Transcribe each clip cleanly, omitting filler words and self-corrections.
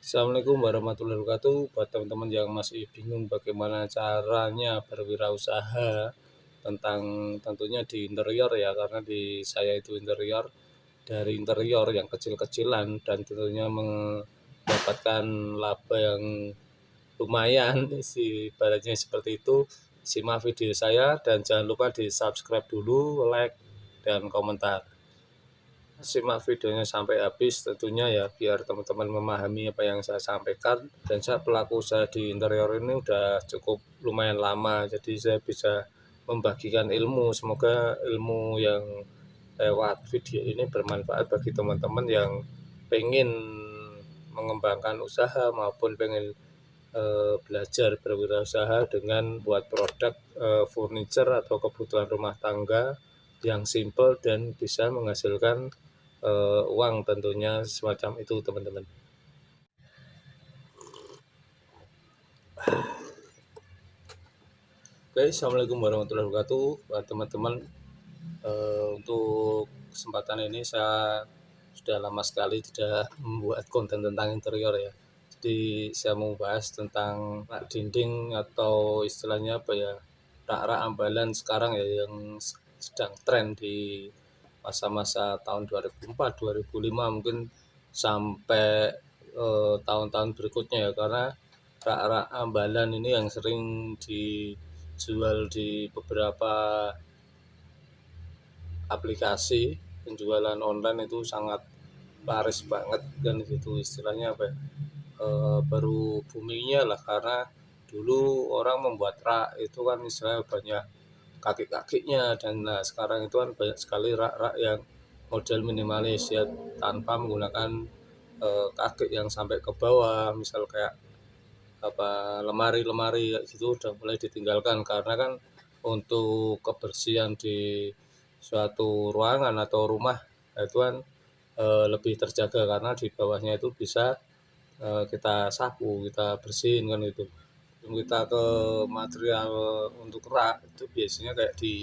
Assalamualaikum warahmatullahi wabarakatuh. Buat teman-teman yang masih bingung bagaimana caranya berwirausaha tentang tentunya di interior ya, karena di saya itu interior, dari interior yang kecil-kecilan dan tentunya mendapatkan laba yang lumayan, ibaratnya seperti itu. Simak video saya dan jangan lupa di subscribe dulu, like, dan komentar. Simak videonya sampai habis tentunya ya, biar teman-teman memahami apa yang saya sampaikan. Dan saya pelaku usaha di interior ini udah cukup lumayan lama, jadi saya bisa membagikan ilmu. Semoga ilmu yang lewat video ini bermanfaat bagi teman-teman yang pengen mengembangkan usaha maupun pengen belajar berwirausaha dengan buat produk furniture atau kebutuhan rumah tangga yang simple dan bisa menghasilkan uang tentunya, semacam itu teman-teman. Oke, assalamualaikum warahmatullahi wabarakatuh. Buat teman-teman, untuk kesempatan ini saya sudah lama sekali tidak membuat konten tentang interior ya. Jadi saya mau bahas tentang rak dinding atau istilahnya apa ya, rak-rak ambalan sekarang ya, yang sedang tren di masa-masa tahun 2004, 2005 mungkin sampai tahun-tahun berikutnya ya, karena rak-rak ambalan ini yang sering dijual di beberapa aplikasi penjualan online itu sangat laris banget, dan itu istilahnya apa ya, baru boomingnya lah, karena dulu orang membuat rak itu kan istilahnya banyak kaki-kakinya, dan sekarang itu kan banyak sekali rak-rak yang model minimalis ya, tanpa menggunakan kaki yang sampai ke bawah, misal kayak apa, lemari-lemari itu udah mulai ditinggalkan, karena kan untuk kebersihan di suatu ruangan atau rumah itu kan lebih terjaga, karena di bawahnya itu bisa kita sapu, kita bersihin kan itu. Kita ke material untuk rak itu biasanya kayak di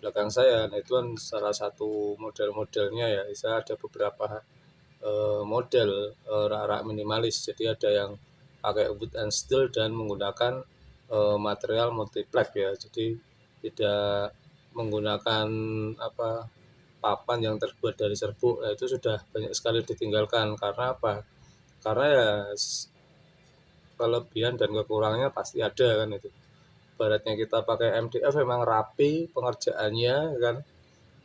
belakang saya, nah itu kan salah satu model-modelnya ya, saya ada beberapa model rak-rak minimalis. Jadi ada yang pakai wood and steel dan menggunakan material multiplex ya, jadi tidak menggunakan apa, papan yang terbuat dari serbuk. Nah, itu sudah banyak sekali ditinggalkan, karena apa, karena ya kelebihan dan kekurangannya pasti ada kan itu. Baratnya kita pakai MDF memang rapi pengerjaannya kan,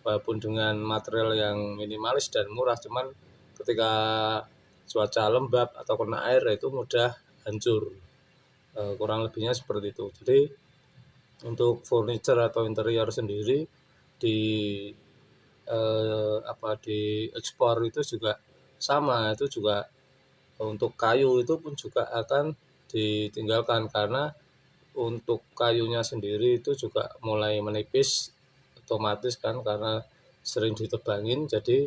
walaupun dengan material yang minimalis dan murah, cuman ketika cuaca lembab atau kena air itu mudah hancur. Kurang lebihnya seperti itu. Jadi untuk furniture atau interior sendiri di di ekspor itu juga sama, itu juga untuk kayu itu pun juga akan ditinggalkan, karena untuk kayunya sendiri itu juga mulai menipis otomatis kan, karena sering ditebangin. Jadi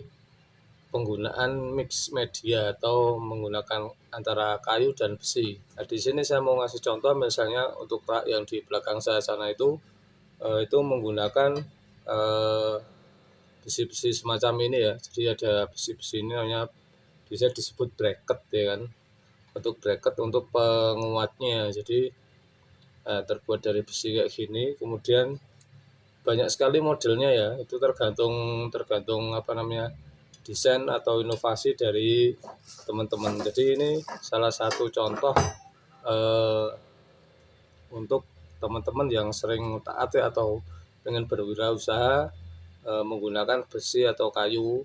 penggunaan mix media atau menggunakan antara kayu dan besi. Nah, di sini saya mau ngasih contoh, misalnya untuk rak yang di belakang saya sana itu menggunakan besi-besi semacam ini ya. Jadi ada besi-besi ini namanya bisa disebut bracket ya kan. Untuk bracket untuk penguatnya. Jadi terbuat dari besi kayak gini. Kemudian banyak sekali modelnya ya. Itu tergantung apa namanya, desain atau inovasi dari teman-teman. Jadi ini salah satu contoh untuk teman-teman yang sering taat ya, atau pengen berwirausaha menggunakan besi atau kayu,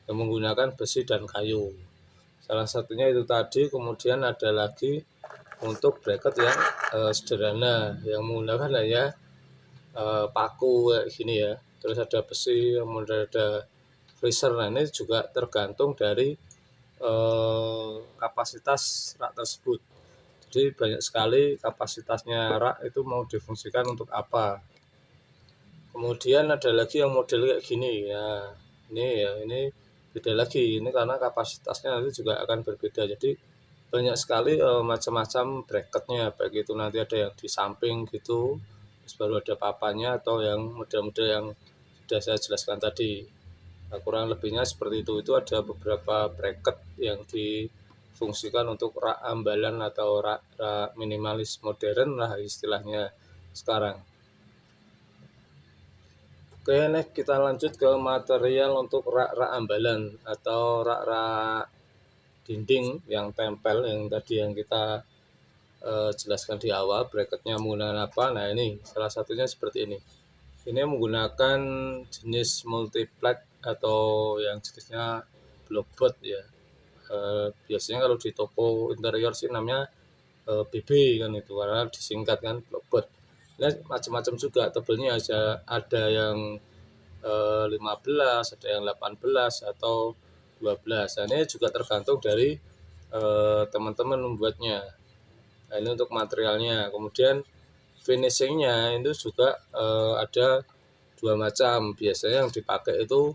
yang menggunakan besi dan kayu. Salah satunya itu tadi. Kemudian ada lagi untuk bracket yang sederhana, yang menggunakan hanya paku kayak gini ya. Terus ada besi, kemudian ada freezer. Nah, ini juga tergantung dari kapasitas rak tersebut. Jadi banyak sekali kapasitasnya rak itu mau difungsikan untuk apa. Kemudian ada lagi yang model kayak gini ya. Ini beda lagi, ini karena kapasitasnya nanti juga akan berbeda. Jadi banyak sekali macam-macam bracketnya, baik itu nanti ada yang di samping gitu, terus baru ada papannya, atau yang model-model yang sudah saya jelaskan tadi. Nah, kurang lebihnya seperti itu. Itu ada beberapa bracket yang di fungsikan untuk rak ambalan atau rak minimalis modern lah istilahnya sekarang. Oke, next kita lanjut ke material untuk rak-rak ambalan atau rak-rak dinding yang tempel yang tadi yang kita jelaskan di awal, bracketnya menggunakan apa. Nah, ini salah satunya seperti ini. Ini menggunakan jenis multiplex atau yang jenisnya blockboard ya. Biasanya kalau di toko interior sih namanya BB kan itu, karena disingkat kan blockboard. Nah, macam-macam juga tebelnya, ada yang 15, ada yang 18 atau 12. Nah, ini juga tergantung dari teman-teman membuatnya. Nah, ini untuk materialnya. Kemudian finishingnya itu juga ada dua macam. Biasanya yang dipakai itu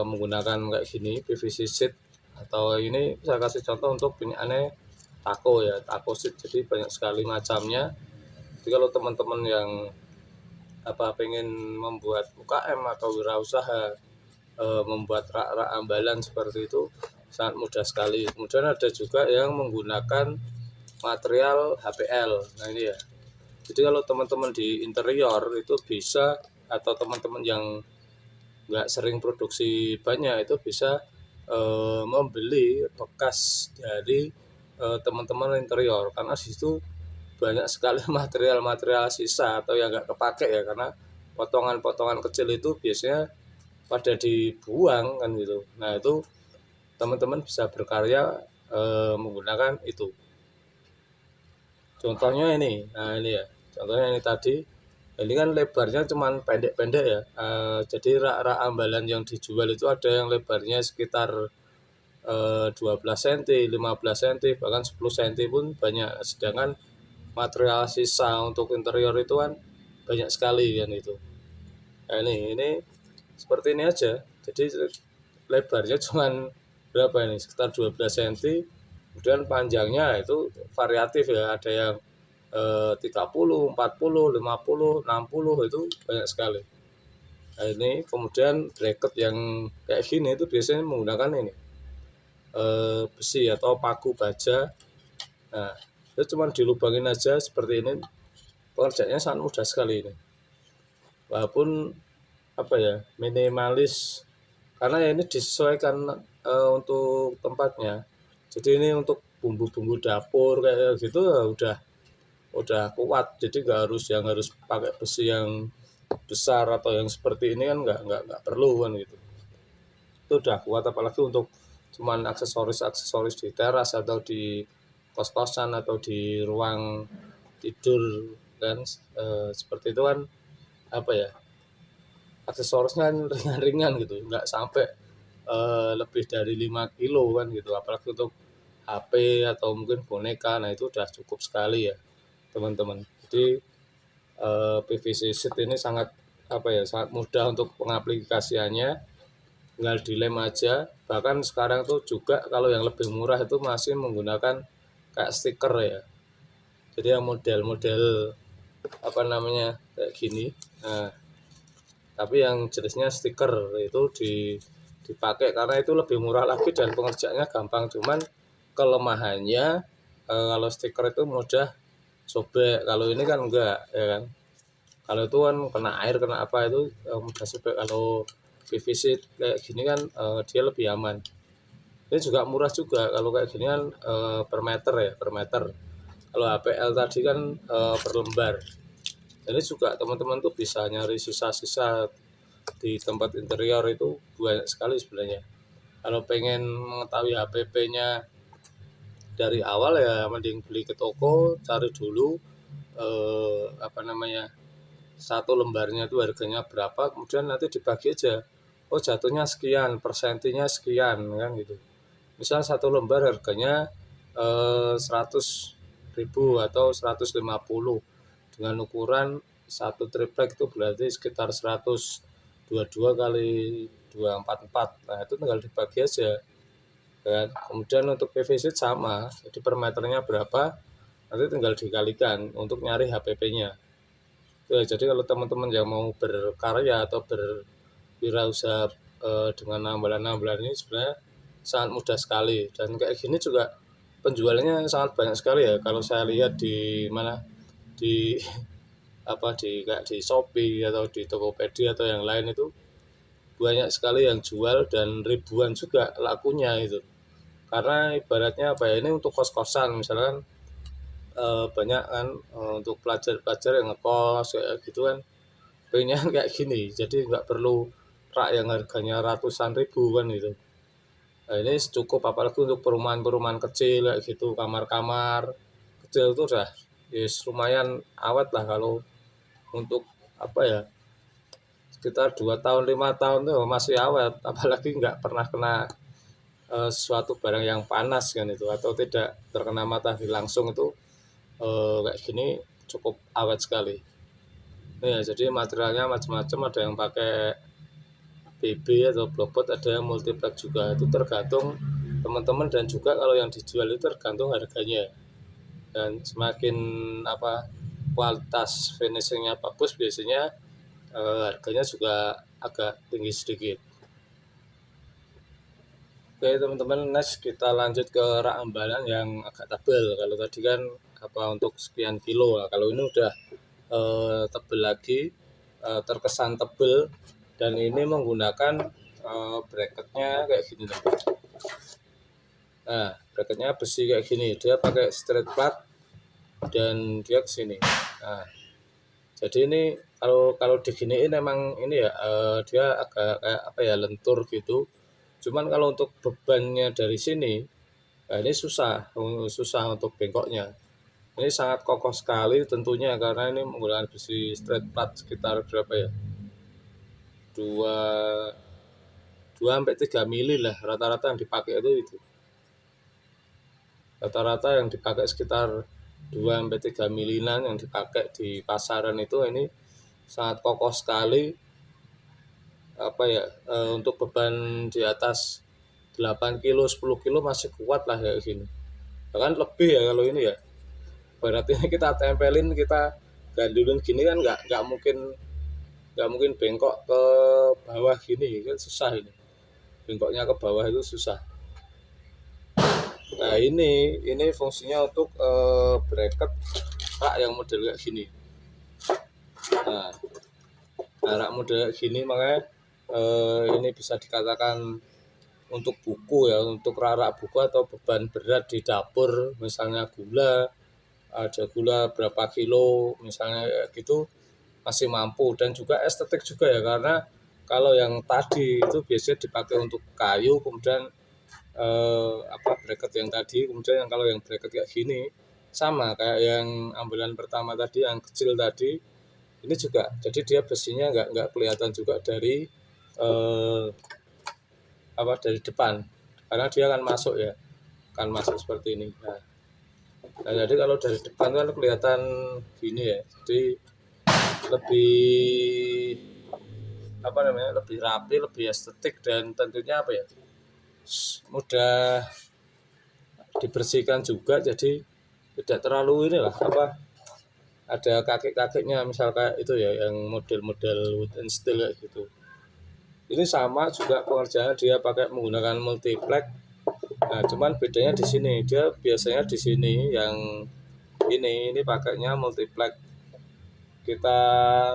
menggunakan kayak gini, PVC sheet, atau ini saya kasih contoh untuk pinyaannya taco ya, taco sheet. Jadi banyak sekali macamnya. Jadi kalau teman-teman yang pengen membuat UKM atau wirausaha, membuat rak-rak ambalan seperti itu sangat mudah sekali. Kemudian ada juga yang menggunakan material HPL. Nah, ini ya. Jadi kalau teman-teman di interior itu bisa, atau teman-teman yang nggak sering produksi banyak itu bisa membeli bekas dari teman-teman interior, karena di situ banyak sekali material-material sisa atau yang nggak kepake ya, karena potongan-potongan kecil itu biasanya pada dibuang kan gitu. Nah, itu teman-teman bisa berkarya menggunakan itu. Contohnya ini, nah ini ya, contohnya ini tadi. Ini kan lebarnya cuman pendek-pendek ya. Jadi rak-rak ambalan yang dijual itu ada yang lebarnya sekitar 12 cm, 15 cm, bahkan 10 cm pun banyak. Sedangkan material sisa untuk interior itu kan banyak sekali kan itu. Nah, ini seperti ini aja. Jadi lebarnya cuman berapa ini? Sekitar 12 cm. Kemudian panjangnya itu variatif ya. Ada yang 30, 40, 50, 60 itu banyak sekali. Nah, ini kemudian bracket yang kayak gini itu biasanya menggunakan ini besi atau paku baja. Nah, itu cuma dilubangin aja seperti ini. Pekerjaannya sangat mudah sekali ini. Walaupun minimalis, karena ini disesuaikan untuk tempatnya. Jadi ini untuk bumbu-bumbu dapur kayak gitu udah kuat. Jadi nggak harus pakai besi yang besar atau yang seperti ini kan nggak perlu kan gitu. Itu udah kuat, apalagi untuk cuman aksesoris di teras atau di kos-kosan atau di ruang tidur kan, seperti itu kan aksesorisnya ringan-ringan gitu, nggak sampai lebih dari 5 kilo kan gitu. Apalagi untuk HP atau mungkin boneka, nah itu udah cukup sekali ya teman-teman. Jadi PVC sheet ini sangat sangat mudah untuk pengaplikasiannya, tinggal dilem aja. Bahkan sekarang tuh juga kalau yang lebih murah itu masih menggunakan kayak stiker ya. Jadi yang model-model kayak gini. Nah, tapi yang jenisnya stiker itu dipakai karena itu lebih murah lagi dan pengerjaannya gampang. Cuman kelemahannya kalau stiker itu mudah sobek, kalau ini kan enggak ya kan. Kalau itu kan kena air, kena apa itu mudah sobek. Kalau PVC kayak gini kan dia lebih aman. Ini juga murah juga, kalau kayak gini kan per meter ya, per meter. Kalau HPL tadi kan per lembar. Ini juga teman-teman tuh bisa nyari sisa-sisa di tempat interior itu banyak sekali sebenarnya. Kalau pengen mengetahui HPP-nya dari awal ya mending beli ke toko, cari dulu satu lembarnya itu harganya berapa, kemudian nanti dibagi aja. Oh, jatuhnya sekian, persentinya sekian kan gitu. Misal satu lembar harganya 100.000 atau 150 dengan ukuran satu triplek itu berarti sekitar 122 kali 244. Nah, itu tinggal dibagi aja kan. Kemudian untuk PVC sama, jadi per meternya berapa nanti tinggal dikalikan untuk nyari HPP-nya ya. Jadi kalau teman-teman yang mau berkarya atau berwirausaha dengan ambalan-ambalan ini sebenarnya sangat mudah sekali. Dan kayak gini juga penjualannya sangat banyak sekali ya, kalau saya lihat di mana, di kayak di Shopee atau di Tokopedia atau yang lain itu banyak sekali yang jual dan ribuan juga lakunya itu. Karena ibaratnya ini untuk kos-kosan misalkan, banyak kan, untuk pelajar-pelajar yang ngekos kayak gitu kan, pengennya kayak gini, jadi nggak perlu rak yang harganya ratusan ribu kan gitu. Nah, ini cukup, apalagi untuk perumahan-perumahan kecil kayak gitu, kamar-kamar kecil itu udah yes, lumayan awet lah kalau untuk sekitar 2 tahun 5 tahun tuh masih awet, apalagi nggak pernah kena suatu barang yang panas kan itu, atau tidak terkena matahari langsung itu, kayak gini cukup awet sekali. Ya, jadi materialnya macam-macam, ada yang pakai BB atau blobot, ada yang multiplex juga. Itu tergantung teman-teman, dan juga kalau yang dijual itu tergantung harganya. Dan semakin kualitas finishingnya bagus, biasanya harganya juga agak tinggi sedikit. Oke teman-teman, next kita lanjut ke rak ambalan yang agak tebal. Kalau tadi kan untuk sekian kilo, nah, kalau ini udah tebal lagi, terkesan tebal, dan ini menggunakan bracketnya kayak gini teman. Nah, bracketnya besi kayak gini, dia pakai straight plat dan dia ke sini. Nah, jadi ini kalau diginiin emang ini ya, dia agak kayak lentur gitu. Cuman kalau untuk bebannya dari sini, nah ini susah untuk bengkoknya. Ini sangat kokoh sekali tentunya, karena ini menggunakan besi straight plat sekitar berapa ya? 2 sampai 3 mili lah rata-rata yang dipakai itu. Rata-rata yang dipakai sekitar 2 sampai 3 milinan yang dipakai di pasaran itu. Ini sangat kokoh sekali, untuk beban di atas 8 kilo 10 kilo masih kuat lah kayak gini, bahkan lebih ya kalau ini ya. Berarti kita tempelin, kita gandulin gini kan nggak mungkin bengkok ke bawah gini kan, susah ini, bengkoknya ke bawah itu susah. Nah ini fungsinya untuk bracket rak yang model kayak gini. Nah rak model kayak gini makanya ini bisa dikatakan untuk buku ya, untuk rak buku atau beban berat di dapur, misalnya ada gula berapa kilo misalnya gitu, masih mampu. Dan juga estetik juga ya, karena kalau yang tadi itu biasanya dipakai untuk kayu, kemudian bracket yang tadi, kemudian kalau yang bracket kayak gini sama kayak yang ambulan pertama tadi, yang kecil tadi, ini juga jadi dia besinya nggak kelihatan juga dari dari depan, karena dia akan masuk seperti ini. Nah, jadi kalau dari depan kan kelihatan gini ya, jadi lebih lebih rapi, lebih estetik, dan tentunya mudah dibersihkan juga. Jadi tidak terlalu ada kakek-kakeknya misal kayak itu ya, yang model-model wood and steel kayak gitu. Ini sama juga pengerjaan, dia pakai menggunakan multiplex. Nah, cuman bedanya di sini, dia biasanya di sini yang ini pakainya multiplex. Kita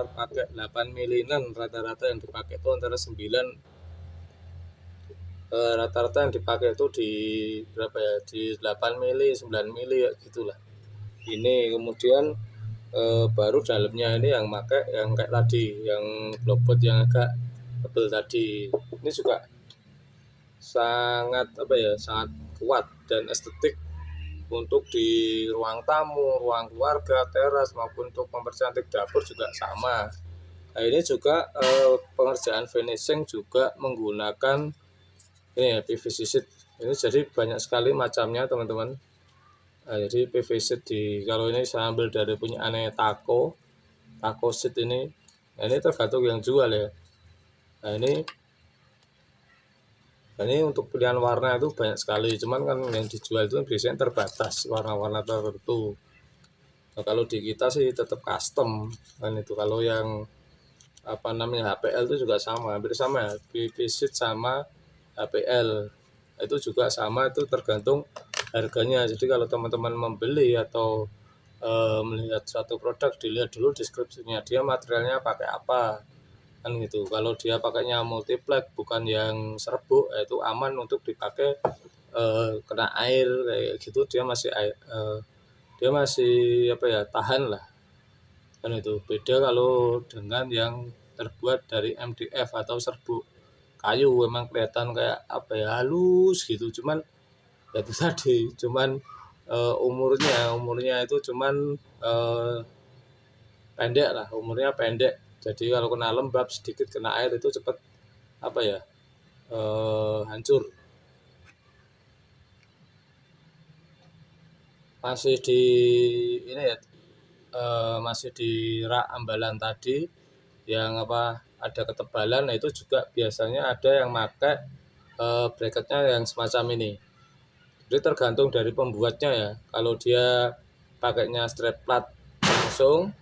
pakai 8 milinan rata-rata yang dipakai itu antara 9, rata-rata yang dipakai itu di berapa ya, di 8 mili 9 mili ya gitulah. Ini kemudian baru dalamnya ini yang pakai yang kayak tadi, yang blobot yang agak tebal tadi. Ini juga sangat sangat kuat dan estetik untuk di ruang tamu, ruang keluarga, teras, maupun untuk mempercantik dapur juga sama. Nah ini juga pengerjaan finishing juga menggunakan ini ya, PVC sheet. Ini jadi banyak sekali macamnya teman-teman. Nah, jadi PVC kalau ini saya ambil dari punya taco sheet ini. Nah, ini tergantung yang jual ya. Nah ini untuk pilihan warna itu banyak sekali, cuman kan yang dijual itu biasanya terbatas warna-warna tertentu. Nah, kalau di kita sih tetap custom kan itu. Kalau yang HPL itu juga sama, hampir sama ya, PVC sama HPL. Nah, itu juga sama, itu tergantung harganya. Jadi kalau teman-teman membeli atau melihat suatu produk, dilihat dulu deskripsinya, dia materialnya pakai apa kan gitu. Kalau dia pakainya multiplek bukan yang serbuk, itu aman untuk dipakai kena air kayak gitu, dia masih apa ya, tahan lah kan itu. Beda kalau dengan yang terbuat dari MDF atau serbuk kayu, memang kelihatan kayak apa ya, halus gitu, cuman ya itu tadi, cuman umurnya itu cuman pendek lah, umurnya pendek. Jadi kalau kena lembab sedikit, kena air itu cepat apa ya, hancur. Masih di ini ya, masih di rak ambalan tadi yang apa, ada ketebalan. Nah itu juga biasanya ada yang pakai bracketnya yang semacam ini. Jadi tergantung dari pembuatnya ya. Kalau dia pakainya straight plat langsung,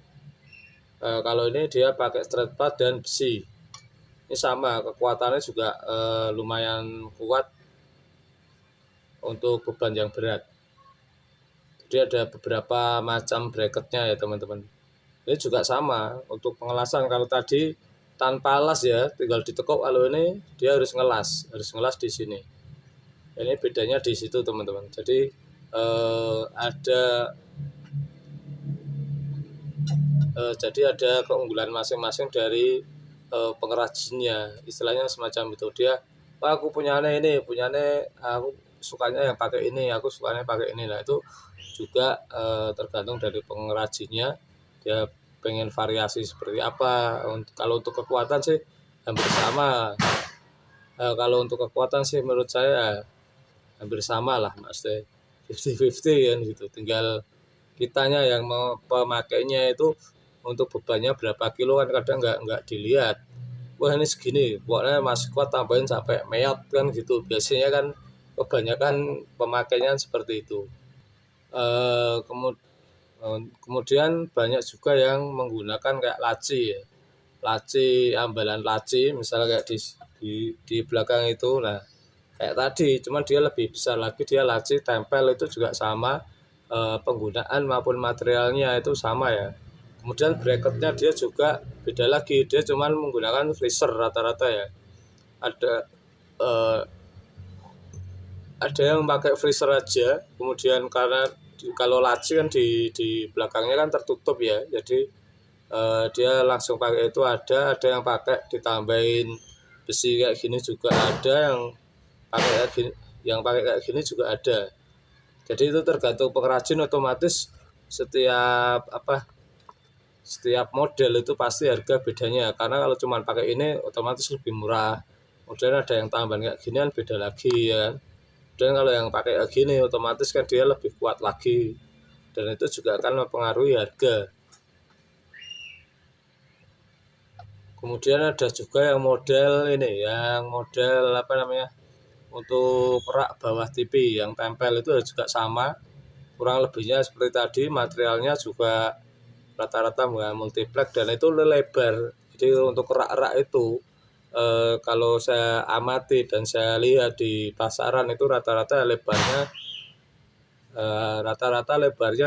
kalau ini dia pakai straight plat dan besi. Ini sama, kekuatannya juga lumayan kuat untuk beban yang berat. Jadi ada beberapa macam bracketnya ya teman-teman. Ini juga sama untuk pengelasan. Kalau tadi tanpa las ya, tinggal ditekuk. Kalau ini dia harus ngelas di sini. Ini bedanya di situ teman-teman. Jadi ada keunggulan masing-masing dari pengrajinnya, istilahnya semacam itu. Dia, Pak, aku punyanya aku sukanya yang pakai ini, aku sukanya pakai ini. Nah itu juga tergantung dari pengrajinnya, dia pengen variasi seperti apa. Kalau untuk kekuatan sih hampir sama. Kalau untuk kekuatan sih menurut saya hampir sama lah mas, 50-50 kan gitu. Tinggal kitanya yang mau pemakainya itu untuk bebannya berapa kilo kan kadang nggak dilihat. Wah ini segini, pokoknya masih kuat, tambahin sampai meot kan gitu. Biasanya kan kebanyakan pemakainya seperti itu. Kemudian banyak juga yang menggunakan kayak laci ya. Ambalan laci misalnya kayak di belakang itu. Nah kayak tadi, cuman dia lebih besar lagi, dia laci tempel, itu juga sama, penggunaan maupun materialnya itu sama ya. Kemudian bracketnya dia juga beda lagi, dia cuman menggunakan freezer rata-rata ya. Ada yang pakai freezer aja. Kemudian karena kalau laci kan di belakangnya kan tertutup ya, jadi dia langsung pakai itu. Ada yang pakai ditambahin besi kayak gini juga ada, yang pakai kayak gini juga ada. Jadi itu tergantung pengrajin. Otomatis setiap model itu pasti harga bedanya, karena kalau cuma pakai ini otomatis lebih murah. Kemudian ada yang tambahan kayak gini kan beda lagi ya kan. Dan kalau yang pakai kayak gini otomatis kan dia lebih kuat lagi, dan itu juga akan mempengaruhi harga. Kemudian ada juga yang model ini, yang model apa namanya, untuk rak bawah TV yang tempel itu juga sama, kurang lebihnya seperti tadi. Materialnya juga rata-rata multiplek dan itu lebar. Jadi untuk rak-rak itu kalau saya amati dan saya lihat di pasaran itu rata-rata lebarnya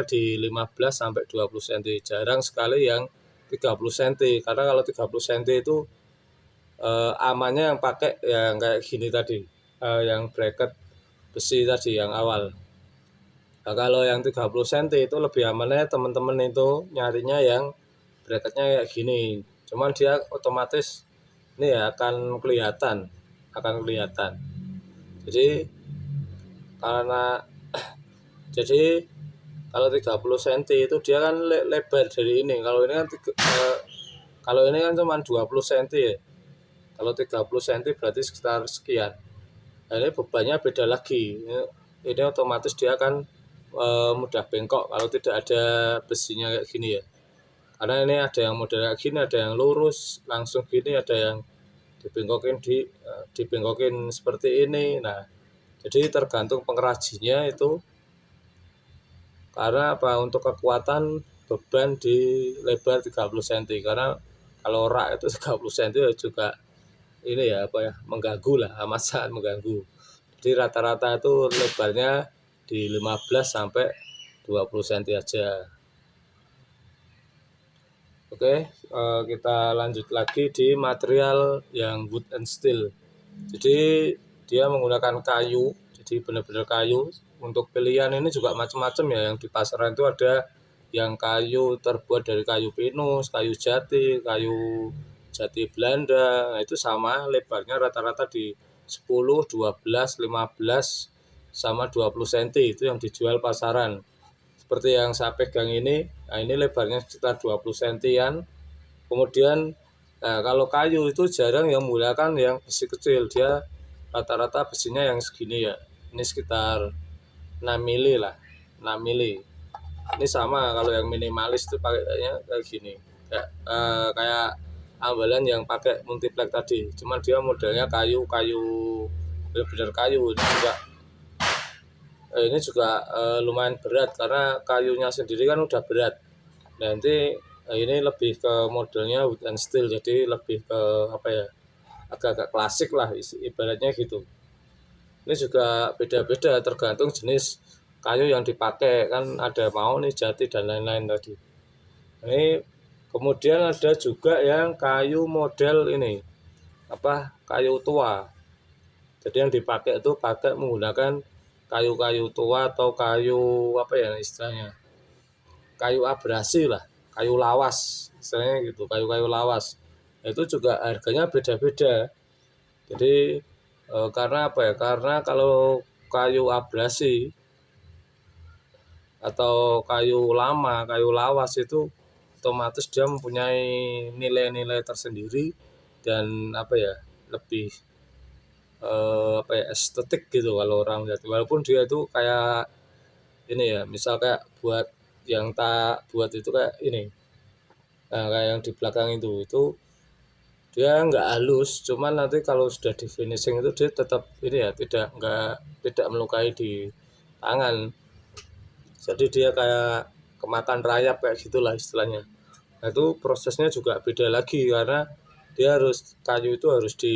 di 15 sampai 20 cm. Jarang sekali yang 30 cm, karena kalau 30 cm itu amannya yang pakai yang kayak gini tadi, yang bracket besi tadi yang awal. Nah, kalau yang 30 cm itu lebih amannya teman-teman itu nyarinya yang bracketnya kayak gini. Cuman dia otomatis ini ya akan kelihatan. Jadi kalau 30 cm itu dia kan lebar dari ini. Kalau ini kan cuma 20 cm ya. Kalau 30 cm berarti sekitar sekian. Nah, ini bebannya beda lagi. Ini otomatis dia akan mudah bengkok kalau tidak ada besinya kayak gini ya. Karena ini ada yang model kayak gini, ada yang lurus langsung gini, ada yang dibengkokin seperti ini. Nah, jadi tergantung pengrajinnya itu. Karena apa, untuk kekuatan beban di lebar 30 cm, karena kalau rak itu 30 cm juga ini ya apa ya, mengganggu lah, amat sangat mengganggu. Jadi rata-rata itu lebarnya di 15 sampai 20 cm aja. Oke, kita lanjut lagi di material yang wood and steel. Jadi dia menggunakan kayu, jadi benar-benar kayu. Untuk pilihan ini juga macam-macam ya, yang di pasaran itu ada yang kayu terbuat dari kayu pinus, kayu jati Belanda. Nah, itu sama lebarnya rata-rata di 10, 12, 15 sama 20 cm, itu yang dijual pasaran. Seperti yang saya pegang ini, nah ini lebarnya sekitar 20 cm-an. Kemudian kalau kayu itu jarang yang menggunakan yang besi kecil, dia rata-rata besinya yang segini ya. Ini sekitar 6 mili lah, 6 mili. Ini sama kalau yang minimalis itu pakainya kayak gini, kayak ambalan yang pakai multiplex tadi, cuman dia modelnya kayu benar-benar kayu. Ini juga lumayan berat karena kayunya sendiri kan udah berat. Nanti ini lebih ke modelnya wood and steel, jadi lebih ke apa ya, agak-agak klasik lah ibaratnya gitu. Ini juga beda-beda tergantung jenis kayu yang dipakai, kan ada mahoni, jati dan lain-lain tadi. Ini kemudian ada juga yang kayu model ini kayu tua. Jadi yang dipakai itu menggunakan kayu-kayu tua atau kayu istilahnya, kayu abrasi lah, kayu lawas istilahnya gitu, kayu-kayu lawas. Itu juga harganya beda-beda. Jadi karena karena kalau kayu abrasi atau kayu lama, kayu lawas itu otomatis dia mempunyai nilai-nilai tersendiri dan lebih estetik gitu kalau orang lihat. Walaupun dia itu kayak ini ya, misal kayak buat yang tak buat itu kayak ini, nah kayak yang di belakang itu dia nggak halus, cuman nanti kalau sudah di finishing itu dia tetap ini ya, tidak melukai di tangan. Jadi dia kayak kemakan rayap kayak gitulah istilahnya. Nah itu prosesnya juga beda lagi karena kayu itu harus di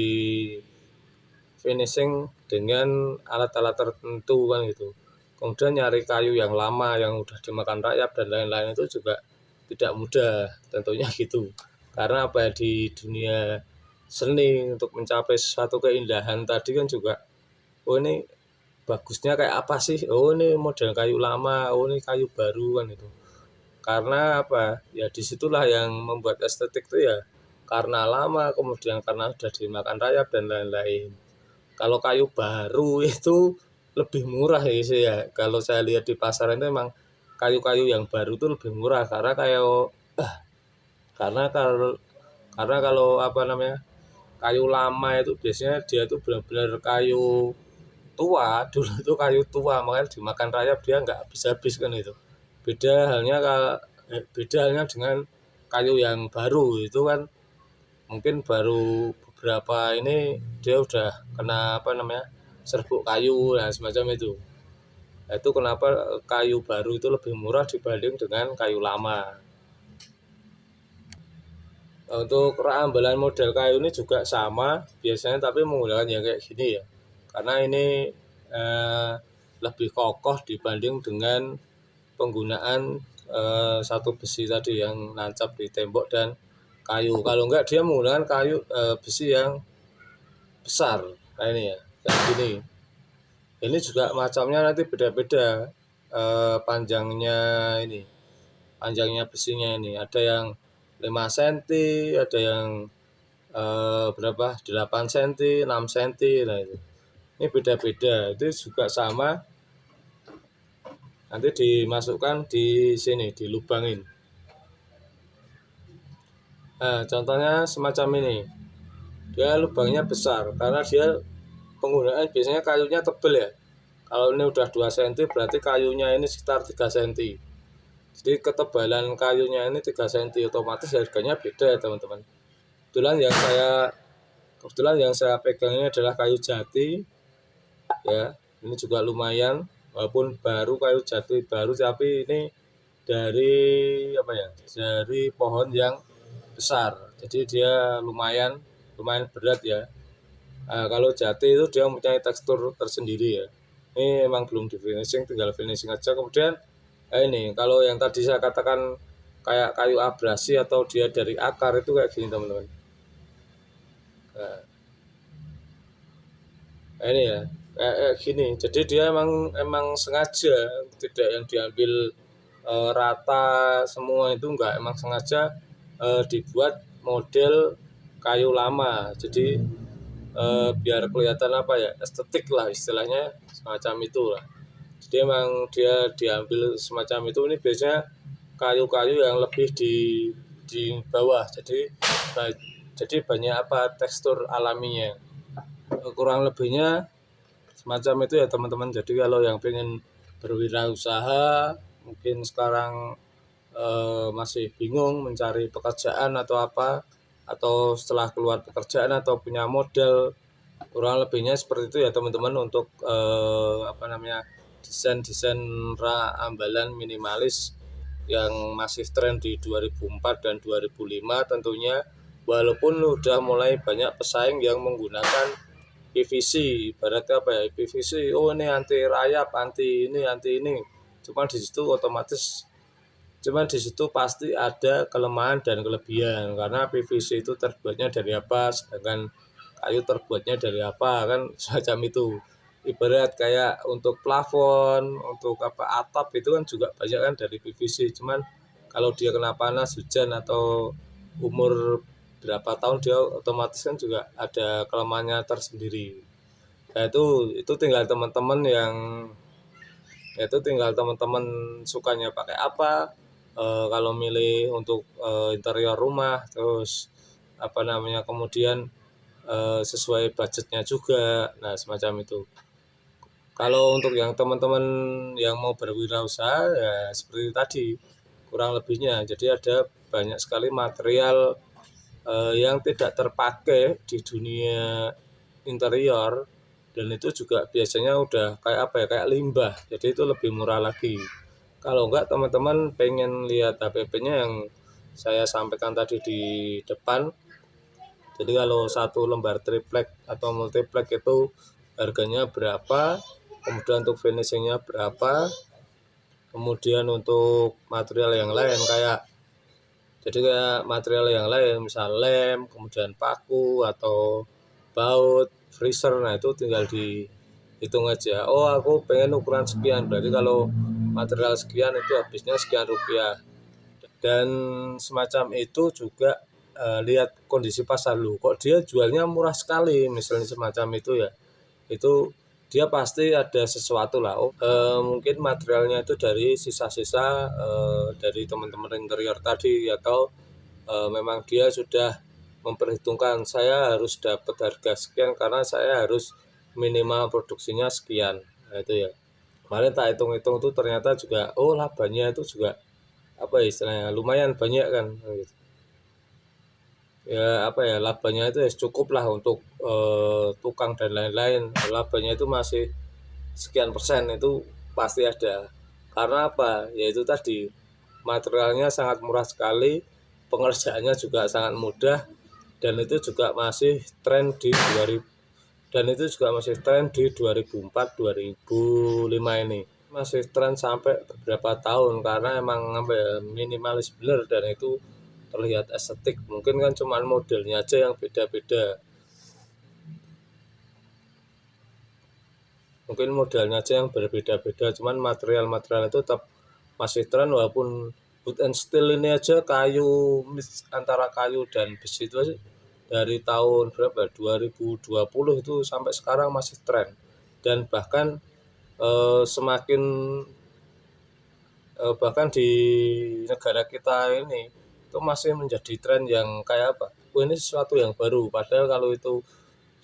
finishing dengan alat-alat tertentu kan gitu. Kemudian nyari kayu yang lama yang udah dimakan rayap dan lain-lain itu juga tidak mudah tentunya gitu. Karena di dunia seni untuk mencapai sesuatu keindahan tadi kan juga, ini bagusnya kayak apa sih? Ini model kayu lama, ini kayu baru kan itu. Karena ya disitulah yang membuat estetik itu ya, karena lama, kemudian karena sudah dimakan rayap dan lain-lain. Kalau kayu baru itu lebih murah ya sih ya. Kalau saya lihat di pasaran itu memang kayu-kayu yang baru itu lebih murah karena kalau kayu lama itu biasanya dia itu benar-benar kayu tua. Dulu itu kayu tua, makanya dimakan rayap dia nggak habis-habis kan itu. Beda halnya dengan kayu yang baru itu kan, mungkin baru beberapa ini dia udah kena serbuk kayu dan semacam itu. Nah, itu kenapa kayu baru itu lebih murah dibanding dengan kayu lama. Untuk ambalan model kayu ini juga sama biasanya, tapi menggunakan yang kayak gini ya, karena ini lebih kokoh dibanding dengan penggunaan satu besi tadi yang nancap di tembok dan kayu. Kalau enggak dia menggunakan kayu besi yang besar. Nah ini ya, kayak gini. Ini juga macamnya nanti beda-beda panjangnya besinya ini. Ada yang 5 cm, ada yang 8 cm, 6 cm. Nah itu. Ini beda-beda. Itu juga sama. Nanti dimasukkan di sini, dilubangin. Nah, contohnya semacam ini. Dia lubangnya besar karena dia penggunaan biasanya kayunya tebal ya. Kalau ini udah 2 cm berarti kayunya ini sekitar 3 cm. Jadi ketebalan kayunya ini 3 cm, otomatis harganya beda ya teman-teman. Kebetulan yang saya pegang ini adalah kayu jati ya. Ini juga lumayan, walaupun baru, kayu jati baru, tapi ini dari dari pohon yang besar. Jadi dia lumayan berat ya. Nah, kalau jati itu dia mempunyai tekstur tersendiri ya. Ini emang belum di finishing, tinggal finishing aja. Kemudian ini kalau yang tadi saya katakan kayak kayu abrasi atau dia dari akar itu kayak gini teman-teman. Nah, ini ya kayak gini. Jadi dia emang sengaja tidak yang diambil rata semua, itu enggak, emang sengaja dibuat model kayu lama. Jadi biar kelihatan apa ya, estetik lah istilahnya, semacam itu lah. Jadi emang dia diambil semacam itu. Ini biasanya kayu-kayu yang lebih di bawah, jadi banyak apa, tekstur alaminya. Kurang lebihnya semacam itu ya teman-teman. Jadi kalau yang pengen berwirausaha, mungkin sekarang masih bingung mencari pekerjaan atau apa, atau setelah keluar pekerjaan atau punya modal, kurang lebihnya seperti itu ya teman-teman, untuk desain-desain rak ambalan minimalis yang masih tren di 2004 dan 2005 tentunya. Walaupun udah mulai banyak pesaing yang menggunakan PVC, ibaratnya apa ya, PVC, oh ini anti rayap, anti ini. Cuman di situ pasti ada kelemahan dan kelebihan, karena PVC itu terbuatnya dari apa, sedangkan kayu terbuatnya dari apa, kan semacam itu. Ibarat kayak untuk plafon, untuk apa, atap itu kan juga banyak kan dari PVC. Cuman kalau dia kena panas, hujan, atau umur berapa tahun, dia otomatis kan juga ada kelemahannya tersendiri. Nah, itu tinggal teman-teman sukanya pakai apa. Kalau milih untuk interior rumah, terus kemudian sesuai budgetnya juga. Nah, semacam itu. Kalau untuk yang teman-teman yang mau berwirausaha ya seperti tadi kurang lebihnya. Jadi ada banyak sekali material yang tidak terpakai di dunia interior, dan itu juga biasanya udah kayak apa ya, kayak limbah. Jadi itu lebih murah lagi. Kalau enggak, teman-teman pengen lihat HPP-nya yang saya sampaikan tadi di depan. Jadi kalau satu lembar triplek atau multiplek itu harganya berapa, kemudian untuk finishingnya berapa, kemudian untuk material yang lain kayak material yang lain misal lem, kemudian paku atau baut, freezer, nah itu tinggal dihitung aja. Oh, aku pengen ukuran sekian, berarti kalau material sekian itu habisnya sekian rupiah. Dan semacam itu juga lihat kondisi pasar lu, kok dia jualnya murah sekali misalnya semacam itu ya, itu dia pasti ada sesuatu lah. Mungkin materialnya itu dari sisa-sisa dari teman-teman interior tadi, atau memang dia sudah memperhitungkan, saya harus dapat harga sekian karena saya harus minimal produksinya sekian. Nah, itu ya, kemarin tak hitung-hitung itu ternyata juga labanya itu juga apa istilahnya lumayan banyak kan gitu. Ya apa ya, labanya itu ya cukup lah untuk tukang dan lain-lain. Labanya itu masih sekian persen, itu pasti ada. Karena apa? Yaitu tadi materialnya sangat murah sekali, pengerjaannya juga sangat mudah, dan itu juga masih tren di 2000, dan itu juga masih tren di 2004 2005 ini. Masih tren sampai beberapa tahun karena emang minimalis bener, dan itu terlihat estetik. Mungkin kan cuma modelnya aja yang beda-beda. Mungkin modelnya aja yang berbeda-beda, cuman material-material itu tetap masih tren. Walaupun wood and steel ini aja, kayu mix antara kayu dan besi itu aja, dari tahun berapa 2020 itu sampai sekarang masih tren. Dan bahkan semakin bahkan di negara kita ini itu masih menjadi tren yang kayak apa, ini sesuatu yang baru. Padahal kalau itu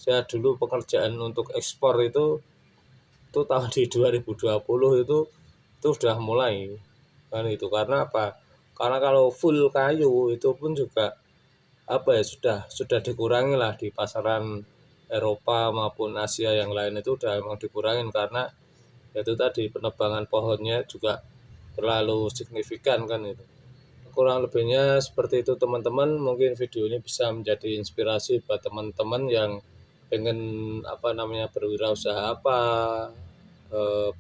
saya dulu pekerjaan untuk ekspor itu tahun di 2020 itu sudah mulai kan itu. Karena apa? Karena kalau full kayu itu pun juga apa ya, sudah dikurangi lah di pasaran Eropa maupun Asia yang lain, itu udah emang dikurangin karena itu tadi penebangan pohonnya juga terlalu signifikan kan itu. Kurang lebihnya seperti itu teman-teman. Mungkin video ini bisa menjadi inspirasi buat teman-teman yang pengen berwirausaha apa,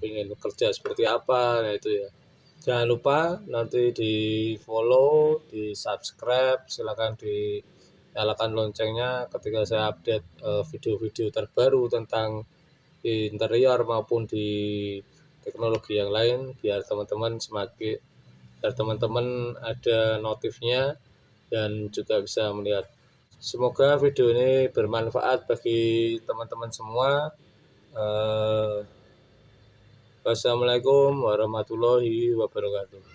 pengen bekerja seperti apa, nah itu ya. Jangan lupa nanti di-follow, di-subscribe, silakan dinyalakan loncengnya ketika saya update, video-video terbaru tentang interior maupun di teknologi yang lain, biar teman-teman ada notifnya dan juga bisa melihat. Semoga video ini bermanfaat bagi teman-teman semua. Wassalamualaikum warahmatullahi wabarakatuh.